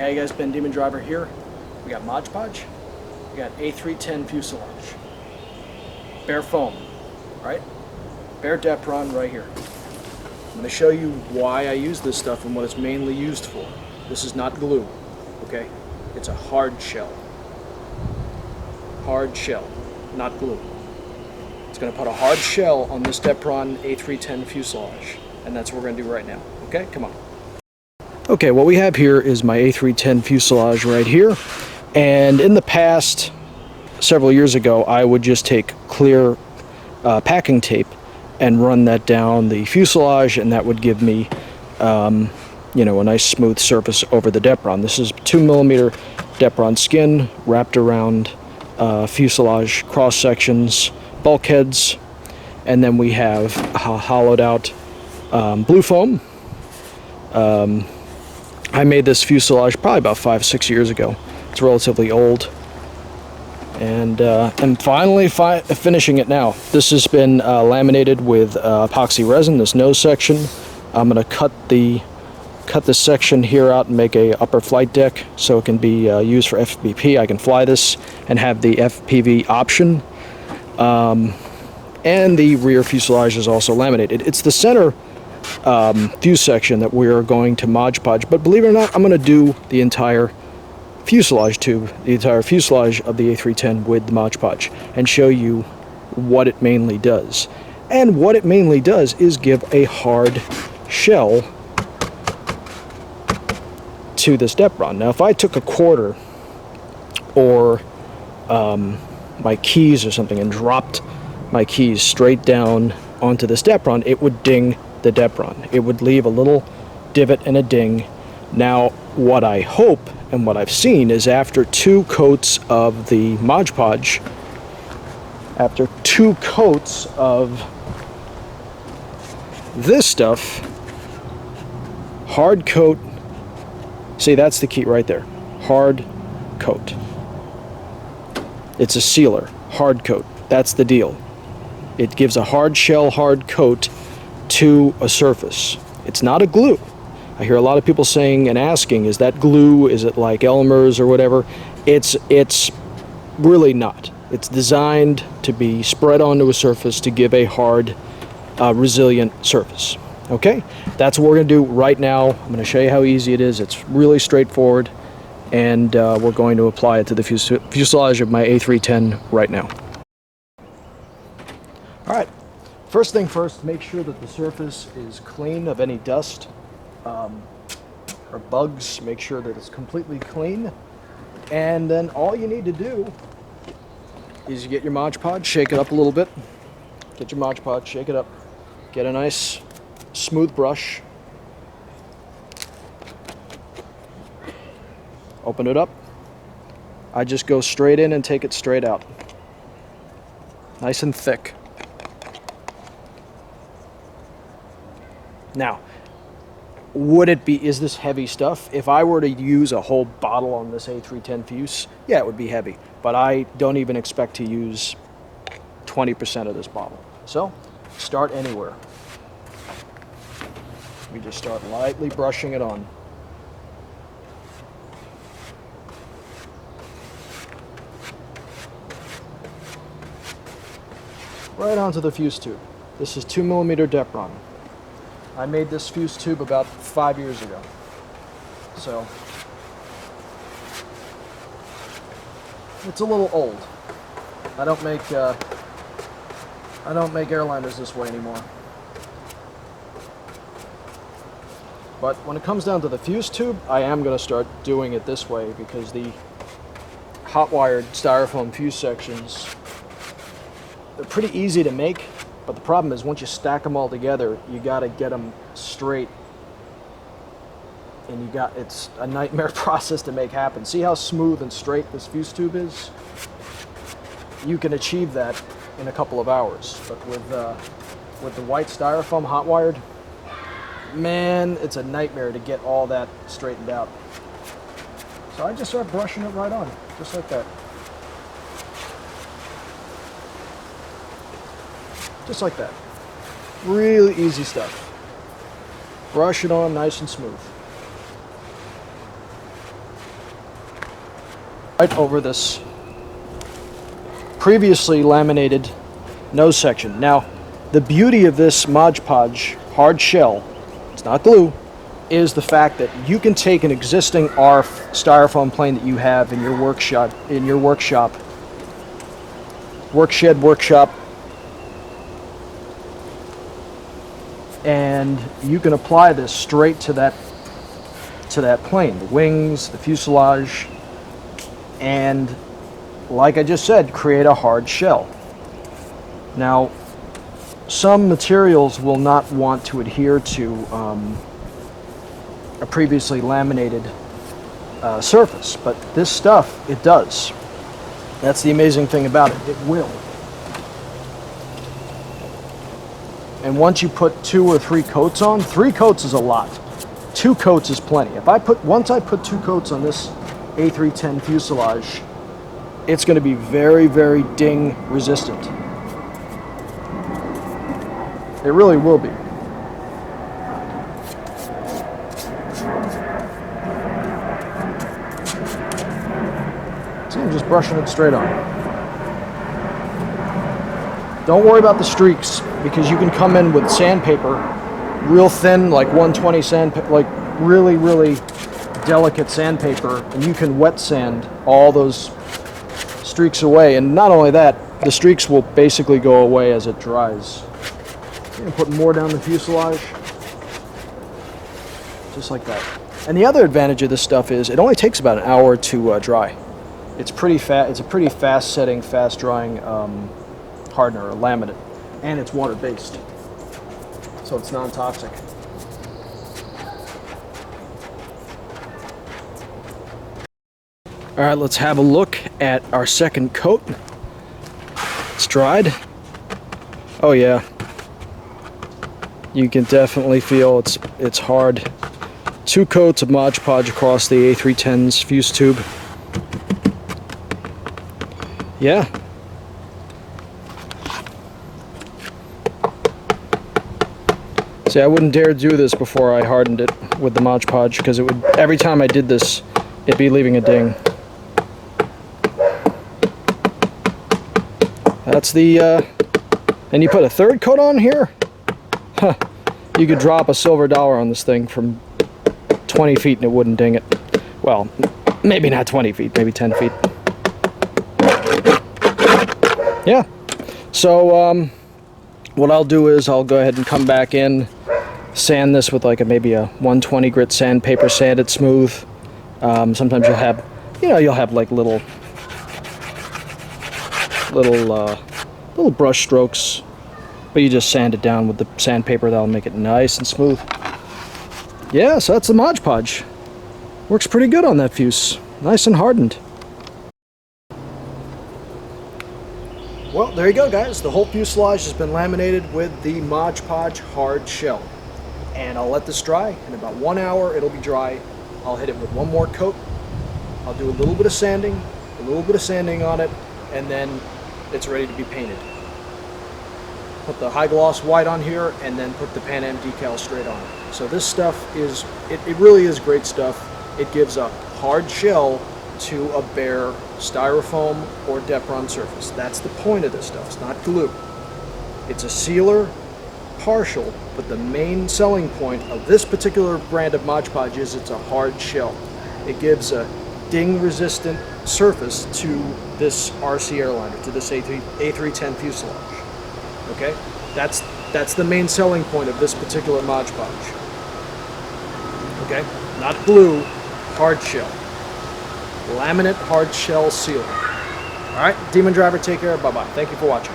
Hey guys, Ben Demon Driver here. We got Mod-Podge. We got A310 fuselage. Bare foam, right? Bare Depron right here. I'm going to show you why I use this stuff and what it's mainly used for. This is not glue, okay? It's a hard shell. Hard shell, not glue. It's going to put a hard shell on this Depron A310 fuselage, and that's what we're going to do right now. Okay, come on. Okay, what we have here is my A310 fuselage right here, and in the past, several years ago, I would just take clear packing tape and run that down the fuselage, and that would give me you know, a nice smooth surface over the Depron. This is 2mm Depron skin wrapped around fuselage cross sections, bulkheads, and then we have hollowed out blue foam. I made this fuselage probably about 5-6 years ago. It's relatively old, and I'm finally finishing it now. This has been laminated with epoxy resin, this nose section. I'm going to cut this section here out and make a upper flight deck so it can be used for FPV. I can fly this and have the FPV option. And the rear fuselage is also laminated. It's the center fuse section that we're going to Mod-Podge, but believe it or not, I'm going to do the entire fuselage tube, the entire fuselage of the A310 with the Mod-Podge, and show you what it mainly does. And what it mainly does is give a hard shell to this Depron. Now, if I took a quarter or my keys or something and dropped my keys straight down onto this Depron, it would ding the Depron. It would leave a little divot and a ding. Now, what I hope and what I've seen is after 2 coats of the Mod-Podge, after 2 coats of this stuff, hard coat, see, that's the key right there, hard coat. It's a sealer, hard coat, that's the deal. It gives a hard shell, hard coat to a surface. It's not a glue. I hear a lot of people saying and asking, is that glue? Is it like Elmer's or whatever? It's really not. It's designed to be spread onto a surface to give a hard, resilient surface. Okay? That's what we're going to do right now. I'm going to show you how easy it is. It's really straightforward, and we're going to apply it to the fuselage of my A310 right now. All right. First thing first, make sure that the surface is clean of any dust or bugs. Make sure that it's completely clean. And then all you need to do is you get your Mod-Podge, shake it up a little bit. Get your Mod-Podge, shake it up. Get a nice smooth brush. Open it up. I just go straight in and take it straight out. Nice and thick. Now, is this heavy stuff? If I were to use a whole bottle on this A310 fuse, yeah, it would be heavy. But I don't even expect to use 20% of this bottle. So, start anywhere. We just start lightly brushing it on. Right onto the fuse tube. This is 2mm Depron. I made this fuse tube about 5 years ago. So, it's a little old. I don't make airliners this way anymore. But when it comes down to the fuse tube, I am going to start doing it this way because the hot-wired styrofoam fuse sections, they're pretty easy to make. But the problem is once you stack them all together, you got to get them straight, and it's a nightmare process to make happen. See how smooth and straight this fuse tube is? You can achieve that in a couple of hours, but with the white styrofoam hot wired, man, it's a nightmare to get all that straightened out. So I just start brushing it right on, just like that. Just like that. Really easy stuff. Brush it on nice and smooth. right over this previously laminated nose section. Now, the beauty of this Mod-Podge hard shell, it's not glue, is the fact that you can take an existing ARF styrofoam plane that you have in your workshop, workshop, and you can apply this straight to that plane, the wings, the fuselage, and like I just said, create a hard shell. Now, some materials will not want to adhere to a previously laminated surface, but this stuff, it does. That's the amazing thing about it. It will. And once you put 2 or 3 coats on, 3 coats is a lot. 2 coats is plenty. Once I put 2 coats on this A310 fuselage, it's going to be very, very ding resistant. It really will be. See, I'm just brushing it straight on. Don't worry about the streaks, because you can come in with sandpaper, real thin, like 120 sandpaper, like really, really delicate sandpaper, and you can wet sand all those streaks away. And not only that, the streaks will basically go away as it dries. I'm going to put more down the fuselage, just like that. And the other advantage of this stuff is it only takes about an hour to dry. It's pretty fast. It's a pretty fast setting, fast drying hardener or laminate, and it's water based, so it's non-toxic. All right, let's have a look at our second coat. It's dried. Oh yeah, you can definitely feel it's hard. 2 coats of Mod-Podge across the A310's fuse tube. Yeah. See, I wouldn't dare do this before I hardened it with the Mod-Podge, because it would, every time I did this, it'd be leaving a ding. That's the, and you put a 3rd coat on here? Huh. You could drop a silver dollar on this thing from 20 feet and it wouldn't ding it. Well, maybe not 20 feet, maybe 10 feet. Yeah. So, what I'll do is I'll go ahead and come back in, sand this with like maybe a 120 grit sandpaper, sand it smooth. Sometimes you'll have, like little brush strokes, but you just sand it down with the sandpaper. That'll make it nice and smooth. Yeah, so that's the Mod-Podge. Works pretty good on that fuse. Nice and hardened. Well, there you go, guys. The whole fuselage has been laminated with the Mod-Podge hard shell. And I'll let this dry. In about 1 hour, it'll be dry. I'll hit it with 1 more coat. I'll do a little bit of sanding on it, and then it's ready to be painted. Put the high gloss white on here, and then put the Panam decal straight on it. So this stuff is, it really is great stuff. It gives a hard shell to a bare styrofoam or Depron surface. That's the point of this stuff. It's not glue. It's a sealer, partial, but the main selling point of this particular brand of Mod-Podge is it's a hard shell. It gives a ding-resistant surface to this RC airliner, to this A310 fuselage. Okay, that's the main selling point of this particular Mod-Podge. Okay, not glue, hard shell. Laminate hard shell sealer. All right, Demon Driver, take care. Bye-bye. Thank you for watching.